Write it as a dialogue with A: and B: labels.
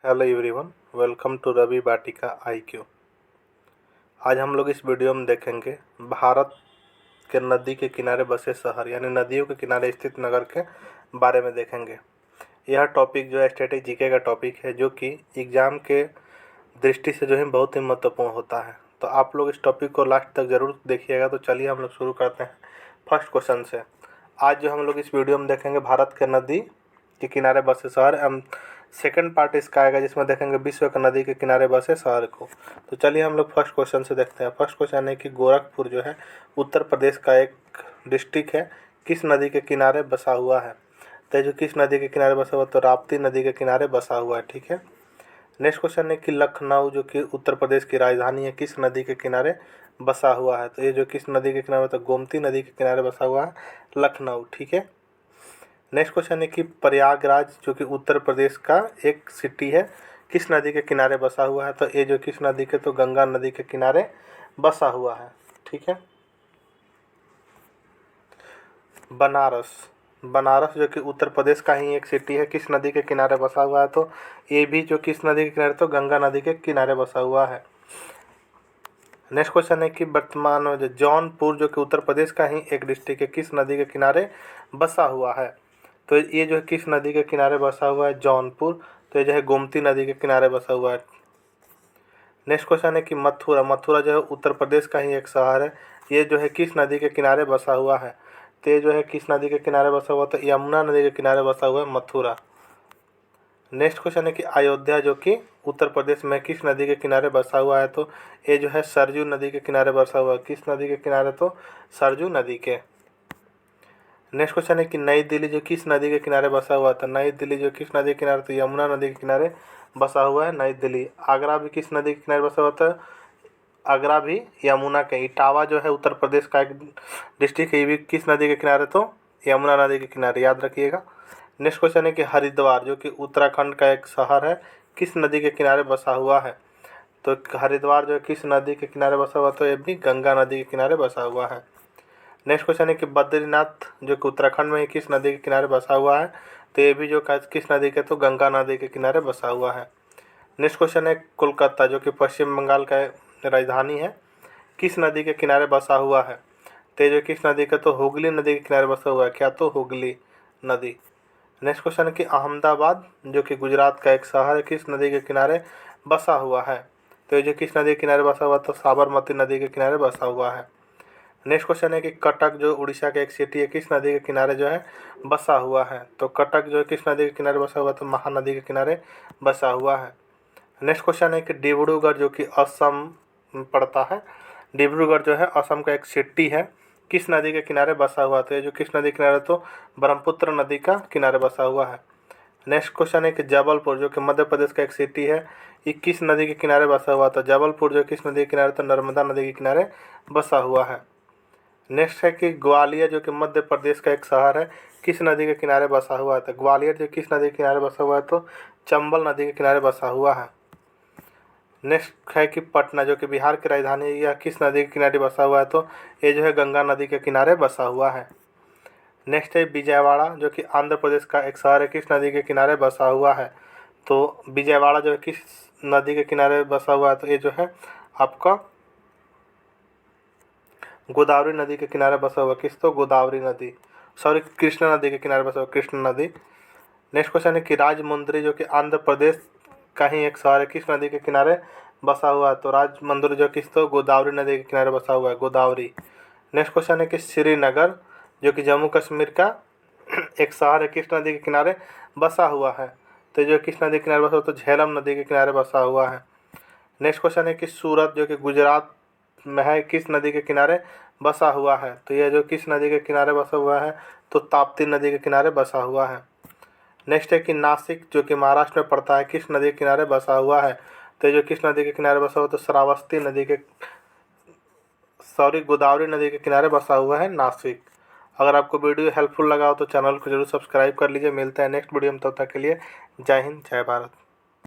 A: Hello everyone, welcome to Ravi Vatika IQ। आज हम लोग इस वीडियो में देखेंगे भारत के नदी के किनारे बसे शहर यानी नदियों के किनारे स्थित नगर के बारे में देखेंगे। यह टॉपिक जो है स्टैटिक जीके का टॉपिक है, जो कि एग्ज़ाम के दृष्टि से जो है बहुत ही महत्वपूर्ण होता है। तो आप लोग इस टॉपिक को लास्ट तक ज़रूर देखिएगा। तो चलिए हम लोग शुरू करते हैं फर्स्ट क्वेश्चन से। आज जो हम लोग इस वीडियो में देखेंगे भारत के नदी के किनारे बसे शहर। सेकंड पार्ट इसका आएगा जिसमें देखेंगे विश्व के नदी के किनारे बसे शहर को। तो चलिए हम लोग फर्स्ट क्वेश्चन से देखते हैं। फर्स्ट क्वेश्चन है कि गोरखपुर जो है उत्तर प्रदेश का एक डिस्ट्रिक्ट है, किस नदी के किनारे बसा हुआ है? तो जो किस नदी के किनारे बसा हुआ, तो राप्ती नदी के किनारे बसा हुआ है। ठीक है। नेक्स्ट क्वेश्चन है कि लखनऊ जो कि उत्तर प्रदेश की राजधानी है, किस नदी के किनारे बसा हुआ है? तो ये जो किस नदी के किनारे, तो गोमती नदी के किनारे बसा हुआ है लखनऊ। ठीक है। नेक्स्ट क्वेश्चन है कि प्रयागराज जो कि उत्तर प्रदेश का एक सिटी है, किस नदी के किनारे बसा हुआ है? तो ये जो किस नदी के, तो गंगा नदी के किनारे बसा हुआ है। ठीक है। बनारस जो कि उत्तर प्रदेश का ही एक सिटी है, किस नदी के किनारे बसा हुआ है? तो ये भी जो किस नदी के किनारे, तो गंगा नदी के किनारे बसा हुआ है। नेक्स्ट क्वेश्चन है कि वर्तमान में जो जौनपुर जो कि उत्तर प्रदेश का ही एक डिस्ट्रिक्ट है, किस नदी के किनारे बसा हुआ है? तो ये जो है किस नदी के किनारे बसा हुआ है? जौनपुर। तो ये जो है गोमती नदी के किनारे बसा हुआ है। नेक्स्ट क्वेश्चन है कि मथुरा जो है उत्तर प्रदेश का ही एक शहर है, ये जो है किस नदी के किनारे बसा हुआ है? तो ये जो है किस नदी के किनारे बसा हुआ, तो यमुना नदी के किनारे बसा हुआ है मथुरा। नेक्स्ट क्वेश्चन है कि अयोध्या जो कि उत्तर प्रदेश में किस नदी के किनारे बसा हुआ है? तो ये जो है सरजू नदी के किनारे बसा हुआ है। किस नदी के किनारे? तो सरजू नदी के। नेक्स्ट क्वेश्चन है कि नई दिल्ली जो किस नदी के किनारे बसा हुआ था? नई दिल्ली जो किस नदी के किनारे, तो यमुना नदी के किनारे बसा हुआ है नई दिल्ली। आगरा भी किस नदी के किनारे बसा हुआ था? आगरा भी यमुना के। इटावा जो है उत्तर प्रदेश का एक डिस्ट्रिक्ट है, ये भी किस नदी के किनारे? तो यमुना नदी के किनारे, याद रखिएगा। नेक्स्ट क्वेश्चन है कि हरिद्वार जो कि उत्तराखंड का एक शहर है, किस नदी के किनारे बसा हुआ है? तो हरिद्वार जो है किस नदी के किनारे बसा हुआ, तो ये भी गंगा नदी के किनारे बसा हुआ है। नेक्स्ट क्वेश्चन है कि बद्रीनाथ जो कि उत्तराखंड में किस नदी के किनारे बसा हुआ है? तो ये भी जो किस नदी के, तो गंगा नदी के किनारे बसा हुआ है। नेक्स्ट क्वेश्चन है कोलकाता जो कि पश्चिम बंगाल का राजधानी है, किस नदी के किनारे बसा हुआ है? तो जो किस नदी का, तो हुगली नदी के किनारे बसा हुआ है। क्या? तो हुगली नदी। नेक्स्ट क्वेश्चन है कि अहमदाबाद जो कि गुजरात का एक शहर है, किस नदी के किनारे बसा हुआ है? तो ये जो किस नदी के किनारे बसा हुआ, तो साबरमती नदी के किनारे बसा हुआ है। नेक्स्ट क्वेश्चन है कि कटक जो उड़ीसा का एक सिटी है, किस नदी के किनारे जो है बसा हुआ है? तो कटक जो है किस नदी के किनारे बसा हुआ है? तो महानदी के किनारे बसा हुआ है। नेक्स्ट क्वेश्चन है कि डिब्रूगढ़ जो कि असम में पड़ता है, डिब्रूगढ़ जो है असम का एक सिटी है, किस नदी के किनारे बसा हुआ? तो ये जो किस नदी के किनारे, तो ब्रह्मपुत्र नदी का किनारे बसा हुआ है। नेक्स्ट क्वेश्चन है कि जबलपुर जो कि मध्य प्रदेश का एक सिटी है, ये किस नदी के किनारे बसा हुआ? तो जबलपुर जो किस नदी के किनारे, तो नर्मदा नदी के किनारे बसा हुआ है। नेक्स्ट है कि ग्वालियर जो कि मध्य प्रदेश का एक शहर है, किस नदी के किनारे बसा हुआ है? तो ग्वालियर जो किस नदी के किनारे बसा हुआ है? तो चंबल नदी के किनारे बसा हुआ है। नेक्स्ट है कि पटना जो कि बिहार की राजधानी है, यह किस नदी के किनारे बसा हुआ है? तो ये जो है गंगा नदी के किनारे बसा हुआ है। नेक्स्ट है विजयवाड़ा जो कि आंध्र प्रदेश का एक शहर है, किस नदी के किनारे बसा हुआ है? तो विजयवाड़ा जो है किस नदी के किनारे बसा हुआ है? तो ये जो है आपका गोदावरी नदी के किनारे बसा हुआ। किस? तो गोदावरी नदी, सॉरी कृष्णा नदी के किनारे बसा हुआ, कृष्णा नदी। नेक्स्ट क्वेश्चन है कि राजमुंद्री जो कि आंध्र प्रदेश का ही एक शहर है, किस नदी के किनारे बसा हुआ है? तो राजमुंद्री जो किस, तो गोदावरी नदी के किनारे बसा हुआ है, गोदावरी। नेक्स्ट क्वेश्चन है कि श्रीनगर जो कि जम्मू कश्मीर का एक शहर है, किस नदी के किनारे बसा हुआ है? तो जो किस नदी के किनारे बसा हुआ, तो झेलम नदी के किनारे बसा हुआ है। नेक्स्ट क्वेश्चन है कि सूरत जो कि गुजरात में है, किस नदी के किनारे बसा हुआ है? तो यह जो किस नदी के किनारे बसा हुआ है, तो ताप्ती नदी के किनारे बसा हुआ है। नेक्स्ट है कि नासिक जो कि महाराष्ट्र में पड़ता है, किस नदी के किनारे बसा हुआ है? तो ये जो किस नदी के किनारे बसा हुआ, तो श्रावस्ती नदी के, सॉरी गोदावरी नदी के किनारे बसा हुआ है नासिक। अगर आपको वीडियो हेल्पफुल लगा हो तो चैनल को जरूर सब्सक्राइब कर लीजिए। मिलते हैं नेक्स्ट वीडियो में, तब तक के लिए जय हिंद, जय भारत।